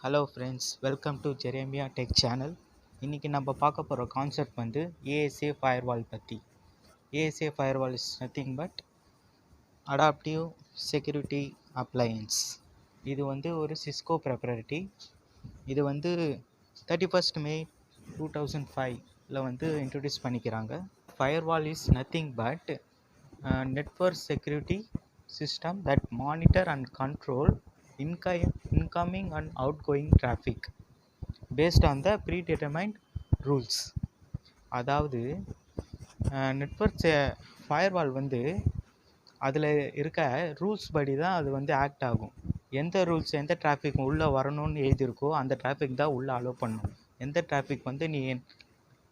Hello friends, welcome to Jeremiah tech channel. இன்றைக்கி நம்ம பார்க்க போகிற கான்செப்ட் வந்து ASA ஃபயர்வால் பற்றி. ASA firewall is nothing but adaptive security appliances. இது வந்து ஒரு சிஸ்கோ ப்ராப்பர்ட்டி. இது வந்து 31st May 2005 வந்து இன்ட்ரடியூஸ் பண்ணிக்கிறாங்க. Firewall is nothing but network security system that monitor and control incoming and outgoing traffic based on the predetermined rules. அதாவது network firewall வந்து அதில் இருக்க ரூல்ஸ் படி தான் அது வந்து ஆக்ட் ஆகும். எந்த ரூல்ஸ் எந்த டிராஃபிக் உள்ளே வரணும்னு எழுதியிருக்கோ அந்த டிராஃபிக் தான் உள்ளே அலோவ் பண்ணணும். எந்த டிராஃபிக் வந்து நீ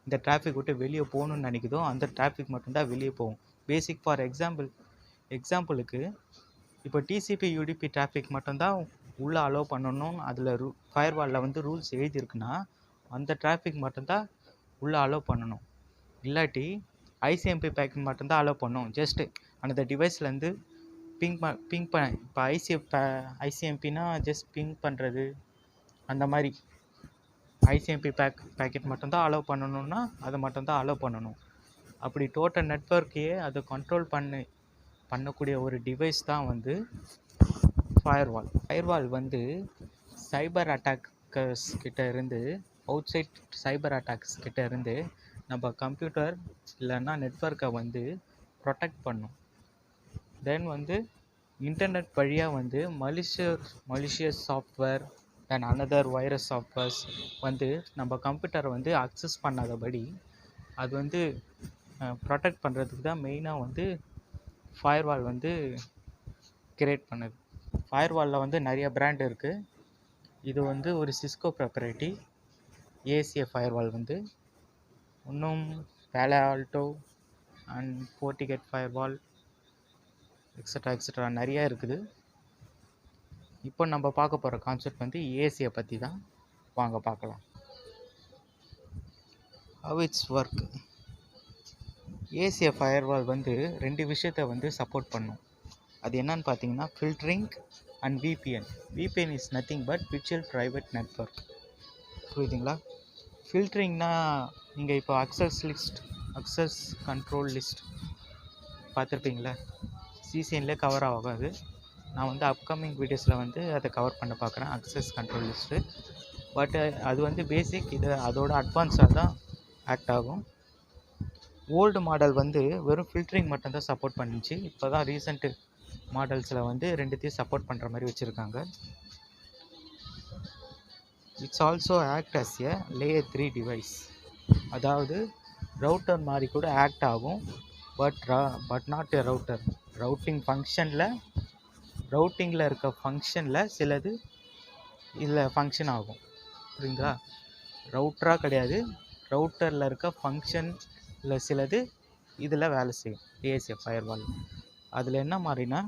இந்த டிராஃபிக் விட்டு வெளியே போகணுன்னு நினைக்குதோ அந்த டிராஃபிக் மட்டும்தான் வெளியே போகும். பேசிக் ஃபார் எக்ஸாம்பிளுக்கு இப்போ TCP UDP டிராஃபிக் மட்டும்தான் உள்ளே அலோவ் பண்ணணும். அதில் ஃபயர்வாலில் வந்து ரூல்ஸ் எழுதியிருக்குன்னா அந்த டிராஃபிக் மட்டும்தான் உள்ளே அலோவ் பண்ணணும். இல்லாட்டி ICMP பேக்கெட் மட்டும்தான் அலோவ் பண்ணணும். ஜஸ்ட்டு அந்த டிவைஸ்லேருந்து பிங் பண்ண இப்போ ICMPனா ஜஸ்ட் பிங் பண்ணுறது, அந்த மாதிரி ICMP பேக்கெட் மட்டும்தான் அலோவ் பண்ணணுன்னா அதை மட்டும்தான் அலோவ் பண்ணணும். அப்படி டோட்டல் நெட்வொர்க்கையே அதை கண்ட்ரோல் பண்ணக்கூடிய ஒரு டிவைஸ் தான் வந்து ஃபயர்வால் வந்து சைபர் அட்டாக்கர்ஸ் கிட்ட இருந்து, அவுட் சைட் சைபர் அட்டாக்ஸ் கிட்ட இருந்து நம்ம கம்ப்யூட்டர் இல்லைன்னா நெட்வொர்க்கை வந்து ப்ரொடெக்ட் பண்ணும். தென் வந்து இன்டர்நெட் வழியாக வந்து malicious software and another virus softwares வந்து நம்ம கம்ப்யூட்டரை வந்து அக்சஸ் பண்ணாதபடி அது வந்து ப்ரொடெக்ட் பண்ணுறதுக்கு தான் மெயினாக வந்து ஃபயர்வால் வந்து கிரியேட் பண்ணுது. ஃபயர்வாலில் வந்து நிறைய பிராண்ட் இருக்குது. இது வந்து ஒரு சிஸ்கோ ப்ராப்பர்ட்டி. ASA ஃபயர்வால் வந்து இன்னும் Palo Alto and Fortigate firewall extra நிறையா இருக்குது. இப்போ நம்ம பார்க்க போகிற கான்செப்ட் வந்து ASA பற்றி தான். வாங்க பார்க்கலாம். How it's work. ASA firewall வந்து ரெண்டு விஷயத்தை வந்து சப்போர்ட் பண்ணும். அது என்னன்னு பார்த்தீங்கன்னா filtering and VPN is nothing but virtual private network. புரியுதுங்களா? ஃபில்டரிங்னா நீங்கள் இப்போ அக்சஸ் கண்ட்ரோல் லிஸ்ட் பார்த்துருப்பீங்களா? CCNA கவர் ஆகாது. நான் வந்து அப்கமிங் வீடியோஸில் வந்து அதை கவர் பண்ண பார்க்குறேன், அக்சஸ் கண்ட்ரோல் லிஸ்ட்டு. பட் அது வந்து பேசிக், இது அதோட அட்வான்ஸாக தான் ஆக்ட் ஆகும். ஓல்டு மாடல் வந்து வெறும் ஃபில்டரிங் மட்டும்தான் சப்போர்ட் பண்ணிச்சு. இப்போ தான் ரீசெண்ட்டு மாடல்ஸில் வந்து ரெண்டுத்தையும் சப்போர்ட் பண்ணுற மாதிரி வச்சுருக்காங்க. It's also act as a layer 3 device. அதாவது ரவுட்டர் மாதிரி கூட ஆக்ட் ஆகும். But not a router. ரவுட்டிங்கில் இருக்க ஃபங்க்ஷனில் சிலது இதில் ஃபங்க்ஷன் ஆகும். புரியுங்களா? ரவுட்டராக கிடையாது, ரவுட்டரில் இருக்க ஃபங்க்ஷனில் சிலது இதில் வேலை செய்யும். ASA ஃபயர்வால் அதில் என்ன மாதிரினா,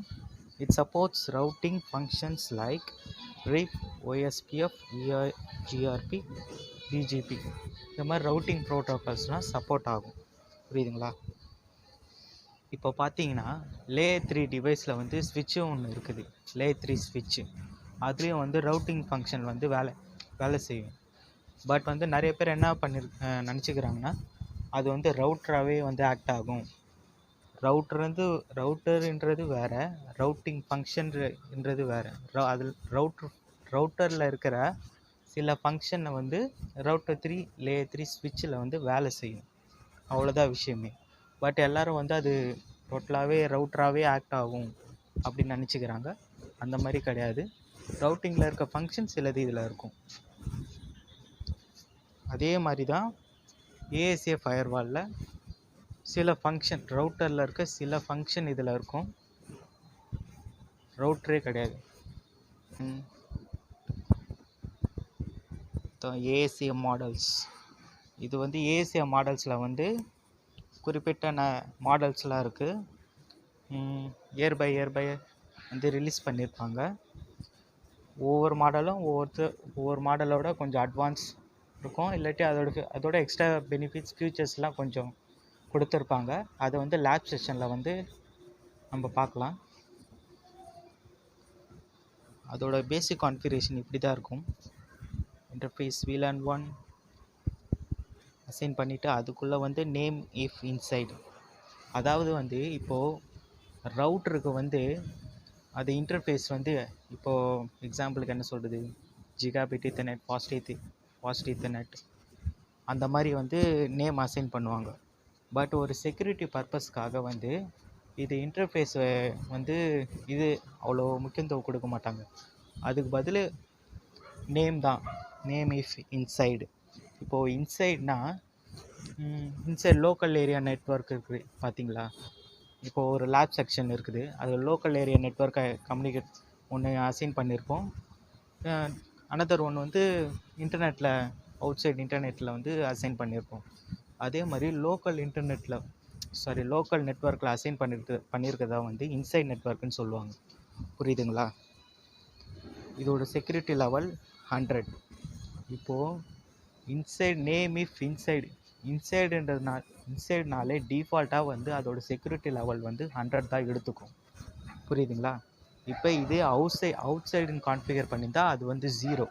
it supports routing functions like RIP, OSPF, GRP, BGP. இந்த மாதிரி ரவுட்டிங் ப்ரோட்டோகால்ஸ்லாம் சப்போர்ட் ஆகும். புரியுதுங்களா? இப்போ பார்த்தீங்கன்னா லேயர் 3 டிவைஸில் வந்து ஸ்விட்சும் ஒன்று இருக்குது. லேயர் 3 ஸ்விட்சு, அதுலேயும் வந்து ரவுட்டிங் ஃபங்க்ஷன் வந்து வேலை செய்யும். பட் வந்து நிறைய பேர் என்ன நினச்சிக்கிறாங்கன்னா அது வந்து ரவுட்டராகவே வந்து ஆக்ட் ஆகும். ரவுட்டருன்றது வேறு, ரவுட்டிங் ஃபங்க்ஷன்ன்றது வேறு. அதில் ரவுட்டரில் இருக்கிற சில ஃபங்க்ஷனை வந்து ரவுட்டர் 3 லேயர் 3 ஸ்விட்சில் வந்து வேலை செய்யும். அவ்வளோதான் விஷயமே. பட் எல்லோரும் வந்து அது டோட்டலாகவே ரவுட்டராகவே ஆக்ட் ஆகும் அப்படின்னு நினச்சிக்கிறாங்க. அந்த மாதிரி கிடையாது. ரவுட்டிங்கில் இருக்க ஃபங்க்ஷன் சிலது இதில் இருக்கும். அதே மாதிரி தான் ASA ஃபயர்வாலில் சில ஃபங்க்ஷன், ரவுட்டரில் இருக்க சில ஃபங்க்ஷன் இதில் இருக்கும். ரவுட்டரே கிடையாது. ASA மாடல்ஸ், இது வந்து ASA மாடல்ஸில் வந்து குறிப்பிட்ட மாடல்ஸ்லாம் இருக்குது. இயர் பை வந்து ரிலீஸ் பண்ணியிருப்பாங்க. ஒவ்வொரு மாடலும் ஒவ்வொரு மாடலோட கொஞ்சம் அட்வான்ஸ் இருக்கும். இல்லாட்டி அதோட எக்ஸ்ட்ரா பெனிஃபிட்ஸ் ஃபியூச்சர்ஸ்லாம் கொஞ்சம் கொடுத்துருப்பாங்க. அதை வந்து லேப் செஷனில் வந்து நம்ம பார்க்கலாம். அதோட பேசிக் கான்ஃபிகரேஷன் இப்படி தான் இருக்கும். இன்டர்ஃபேஸ் VLAN 1 அசைன் பண்ணிவிட்டு அதுக்குள்ளே வந்து நேம் இஃப் இன்சைடு. அதாவது வந்து இப்போது ரவுட்டருக்கு வந்து அது இன்டர்ஃபேஸ் வந்து இப்போது எக்ஸாம்பிளுக்கு என்ன சொல்கிறது, ஜிகாபிட் ஈத்தர்நெட், ஃபாஸ்ட் ஈத்தர்நெட் அந்த மாதிரி வந்து நேம் அசைன் பண்ணுவாங்க. பட் ஒரு செக்யூரிட்டி பர்பஸ்க்காக வந்து இது இன்டர்ஃபேஸ் வந்து இது அவ்வளோ முக்கியத்துவம் கொடுக்க மாட்டாங்க. அதுக்கு பதில் நேம் தான், நேம் இஃப் இன்சைடு. இப்போது இன்சைட்னா இன்சைட் லோக்கல் ஏரியா நெட்வொர்க் இருக்குது பார்த்தீங்களா. இப்போது ஒரு லேப் செக்ஷன் இருக்குது, அது லோக்கல் ஏரியா நெட்வொர்க்கை கம்யூனிகேட் ஒன்று அசைன் பண்ணியிருப்போம். அனதர் ஒன்று வந்து இன்டர்நெட்டில் அவுட் சைட் இன்டர்நெட்டில் வந்து அசைன் பண்ணியிருப்போம். அதே மாதிரி லோக்கல் நெட்வொர்க்கில் அசைன் பண்ணியிருக்கதா வந்து இன்சைட் நெட்வொர்க்குன்னு சொல்லுவாங்க. புரியுதுங்களா? இதோட செக்யூரிட்டி லெவல் 100. இப்போது இன்சைட் நேம் இஃப் இன்சைடுனாலே டிஃபால்ட்டாக வந்து அதோட செக்யூரிட்டி லெவல் வந்து 100 தான் எடுத்துக்கும். புரியுதுங்களா? இப்போ இது அவுட் சைடுன்னு கான்ஃபிகர் பண்ணியிருந்தால் அது வந்து 0.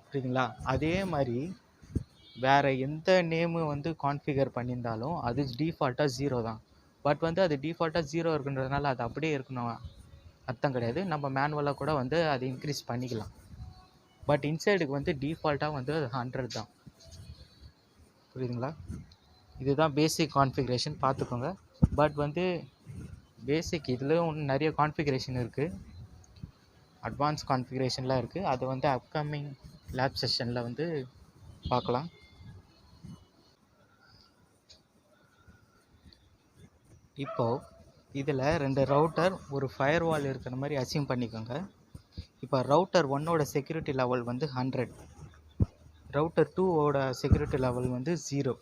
புரியுதுங்களா? அதே மாதிரி வேறு எந்த நேமு வந்து கான்ஃபிகர் பண்ணியிருந்தாலும் அது டிஃபால்ட்டாக 0 தான். பட் வந்து அது டிஃபால்ட்டாக 0 இருக்குன்றதுனால அது அப்படியே இருக்கணும் அர்த்தம் கிடையாது. நம்ம மேனுவலாக கூட வந்து அதை இன்க்ரீஸ் பண்ணிக்கலாம். பட் இன்சைடுக்கு வந்து டிஃபால்ட்டாக வந்து அது 100 தான். புரியுதுங்களா? இதுதான் பேசிக் கான்ஃபிகரேஷன், பார்த்துக்கோங்க. பட் வந்து பேசிக் இதுலேயும் நிறைய கான்ஃபிகரேஷன் இருக்குது, அட்வான்ஸ் கான்ஃபிகரேஷன்லாம் இருக்குது. அது வந்து அப்கமிங் லேப் செஷனில் வந்து பார்க்கலாம். இப்போது இதில் 2 ரவுட்டர் ஒரு ஃபயர்வால் இருக்கிற மாதிரி அசியூம் பண்ணிக்கோங்க. இப்போ ரவுட்டர் 1ஓட செக்யூரிட்டி லெவல் வந்து 100, ரவுட்டர் 2ஓட செக்யூரிட்டி லெவல் வந்து 0.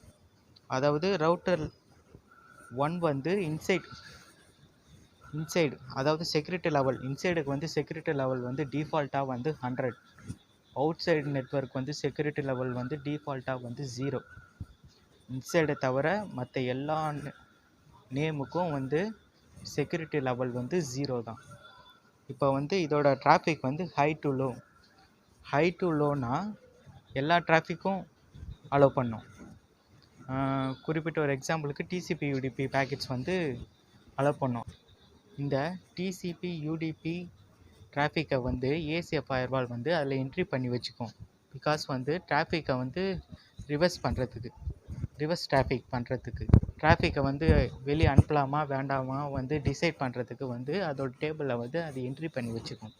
அதாவது ரவுட்டர் 1 வந்து இன்சைடு அதாவது செக்யூரிட்டி லெவல் இன்சைடுக்கு வந்து செக்யூரிட்டி லெவல் வந்து டிஃபால்ட்டாக வந்து 100. அவுட் சைடு நெட்வொர்க் வந்து செக்யூரிட்டி லெவல் வந்து டிஃபால்ட்டாக வந்து 0. இன்சைடை தவிர மற்ற எல்லா நேமுக்கும் வந்து செக்யூரிட்டி லெவல் வந்து 0 தான். இப்போ வந்து இதோட டிராஃபிக் வந்து ஹை டு லோனா எல்லா டிராஃபிக்கும் அலோவ் பண்ணும். குறிப்பிட்ட ஒரு எக்ஸாம்பிளுக்கு TCP UDP பேக்கெட்ஸ் வந்து அலோவ் பண்ணும். இந்த TCP UDP டிராஃபிக்கை வந்து ASA ஃபயர்வால் வந்து அதில் என்ட்ரி பண்ணி வச்சுக்கும். பிகாஸ் வந்து டிராஃபிக்கை வந்து ரிவர்ஸ் டிராஃபிக் பண்ணுறதுக்கு டிராஃபிக்கை வந்து வெளியே அனுப்பலாமா வேண்டாமா வந்து டிசைட் பண்ணுறதுக்கு வந்து அதோட டேபிளில் வந்து அது என்ட்ரி பண்ணி வச்சுக்கும்.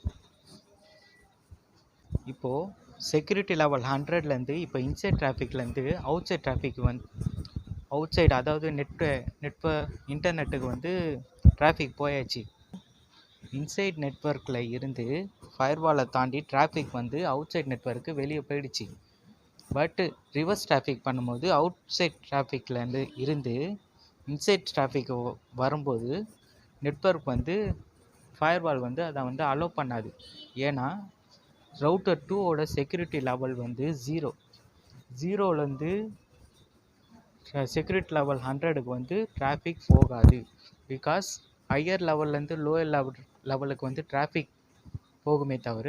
இப்போது செக்யூரிட்டி லெவல் 100லேருந்து இப்போ இன்சைட் டிராஃபிக்லேருந்து outside traffic outside அதாவது இன்டர்நெட்டுக்கு வந்து டிராஃபிக் போயாச்சு. இன்சைட் நெட்வொர்க்கில் இருந்து ஃபயர்வாலை தாண்டி டிராஃபிக் வந்து அவுட் சைட் நெட்வொர்க்கு வெளியே போயிடுச்சு. பட் ரிவர்ஸ் டிராஃபிக் பண்ணும்போது அவுட் சைட் டிராஃபிக்லேருந்து இருந்து இன்சைட் டிராஃபிக் வரும்போது நெட்வொர்க் வந்து ஃபயர்வால் வந்து அதை வந்து அலோவ் பண்ணாது. ஏன்னா ரவுட்டர் 2ஓட செக்யூரிட்டி லெவல் வந்து 0லேருந்து செக்யூரிட்டி லெவல் 100க்கு வந்து டிராஃபிக் போகாது. பிகாஸ் ஹையர் லெவல்லேருந்து லோயர் லெவலுக்கு வந்து டிராஃபிக் போகுமே தவிர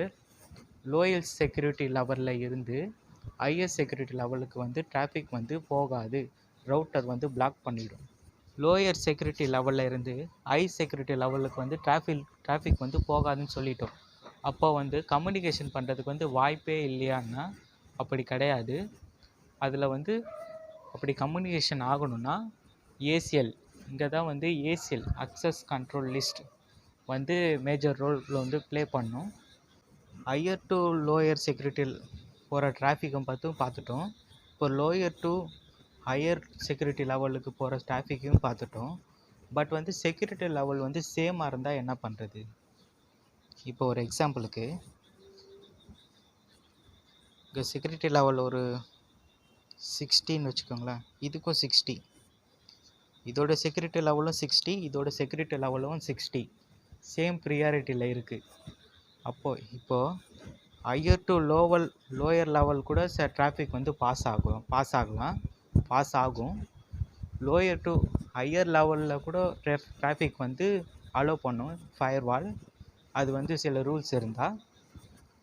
லோயர் செக்யூரிட்டி லெவலில் இருந்து ஹையர் செக்யூரிட்டி லெவலுக்கு வந்து டிராஃபிக் வந்து போகாது. ரவுட்டர் வந்து பிளாக் பண்ணிடும். லோயர் செக்யூரிட்டி லெவலில் இருந்து ஹை செக்யூரிட்டி லெவலுக்கு வந்து டிராஃபிக் வந்து போகாதுன்னு சொல்லிட்டோம். அப்போ வந்து கம்யூனிகேஷன் பண்ணுறதுக்கு வந்து வாய்ப்பே இல்லையான்னா அப்படி கிடையாது. அதில் வந்து அப்படி கம்யூனிகேஷன் ஆகணும்னா ACL இங்கே தான் வந்து ACL அக்சஸ் கண்ட்ரோல் லிஸ்ட் வந்து மேஜர் ரோலில் வந்து ப்ளே பண்ணும். ஹையர் டு லோயர் செக்யூரிட்டி போகிற டிராஃபிக்கும் பார்த்துட்டோம். இப்போ லோயர் டு ஹையர் செக்யூரிட்டி லெவலுக்கு போகிற டிராஃபிக்கையும் பார்த்துட்டோம். பட் வந்து செக்யூரிட்டி லெவல் வந்து சேமாக இருந்தால் என்ன பண்ணுறது? இப்போ ஒரு எக்ஸாம்பிளுக்கு இங்கே செக்யூரிட்டி லெவல் ஒரு 60ன்னு வச்சுக்கோங்களேன். இதுக்கும் 60, இதோட செக்யூரிட்டி லெவலும் 60, இதோட செக்யூரிட்டி லெவலும் 60, சேம் ப்ரியாரிட்டியில் இருக்குது. இப்போது ஹையர் டு லோயர் லெவல் கூட டிராஃபிக் வந்து பாஸ் ஆகும். லோயர் டு ஹையர் லெவலில் கூட டிராஃபிக் வந்து அலோவ் பண்ணும் ஃபயர்வால். அது வந்து சில ரூல்ஸ் இருந்தால்,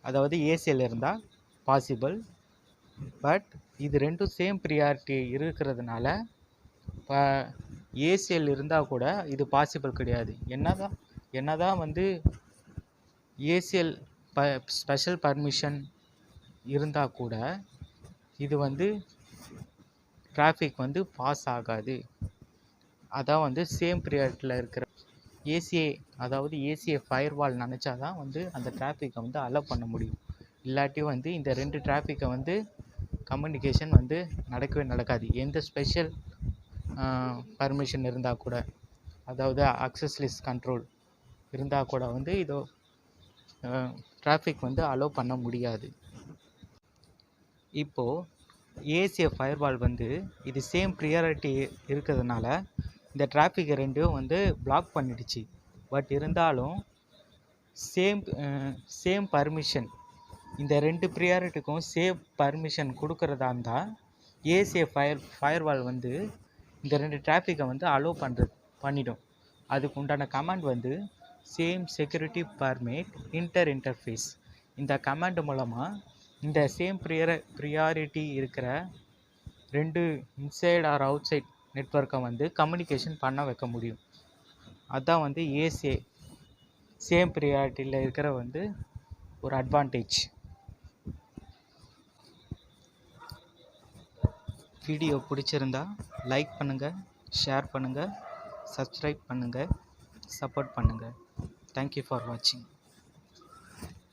அதாவது ACL இருந்தால் பாசிபிள். பட் இது ரெண்டும் சேம் ப்ரியாரிட்டி இருக்கிறதுனால இப்போ ஏசிஎல் இருந்தால் கூட இது பாசிபிள் கிடையாது. என்னதான் வந்து ஏசிஎல் ஸ்பெஷல் பர்மிஷன் இருந்தால் கூட இது வந்து டிராஃபிக் வந்து பாஸ் ஆகாது. அதான் வந்து சேம் ப்ரியாரிட்டியில் இருக்கிற ஏசிஏ, அதாவது ஏசிஏ ஃபயர்வால் நினச்சா தான் வந்து அந்த டிராஃபிக்கை வந்து அலோவ் பண்ண முடியும். இல்லாட்டி வந்து இந்த ரெண்டு டிராஃபிக்கை வந்து கம்யூனிகேஷன் வந்து நடக்கவே நடக்காது. எந்த ஸ்பெஷல் பர்மிஷன் இருந்தால் கூட, அதாவது அக்சஸ் லிஸ்ட் கண்ட்ரோல் இருந்தால் கூட வந்து இதோ டிராஃபிக் வந்து அலோவ் பண்ண முடியாது. இப்போது ஏசிஏ ஃபயர்வால் வந்து இது சேம் ப்ரியாரிட்டி இருக்கிறதுனால இந்த டிராஃபிக்கை ரெண்டும் வந்து பிளாக் பண்ணிடுச்சு. பட் இருந்தாலும் சேம் பர்மிஷன், இந்த ரெண்டு ப்ரியாரிட்டிக்கும் சேம் பர்மிஷன் கொடுக்குறதா இருந்தால் ஏசிஏ ஃபயர்வால் வந்து இந்த ரெண்டு டிராஃபிக்கை வந்து அலோவ் பண்ணிடும். அதுக்கு உண்டான கமாண்ட் வந்து சேம் செக்யூரிட்டி பர்மிட் இன்டர்ஃபேஸ். இந்த கமாண்ட் மூலமாக இந்த சேம் ப்ரியாரிட்டி இருக்கிற ரெண்டு இன்சைட் ஆர் அவுட் சைட் நெட்வொர்க்கை வந்து கம்யூனிகேஷன் பண்ண வைக்க முடியும். அதுதான் வந்து ஏசிஏ சேம் ப்ரியாரிட்டியில் இருக்கிற வந்து ஒரு அட்வான்டேஜ். வீடியோ பிடிச்சிருந்தா லைக் பண்ணுங்கள், ஷேர் பண்ணுங்கள், சப்ஸ்கிரைப் பண்ணுங்கள், சப்போர்ட் பண்ணுங்கள். தேங்க்யூ ஃபார் வாட்சிங்.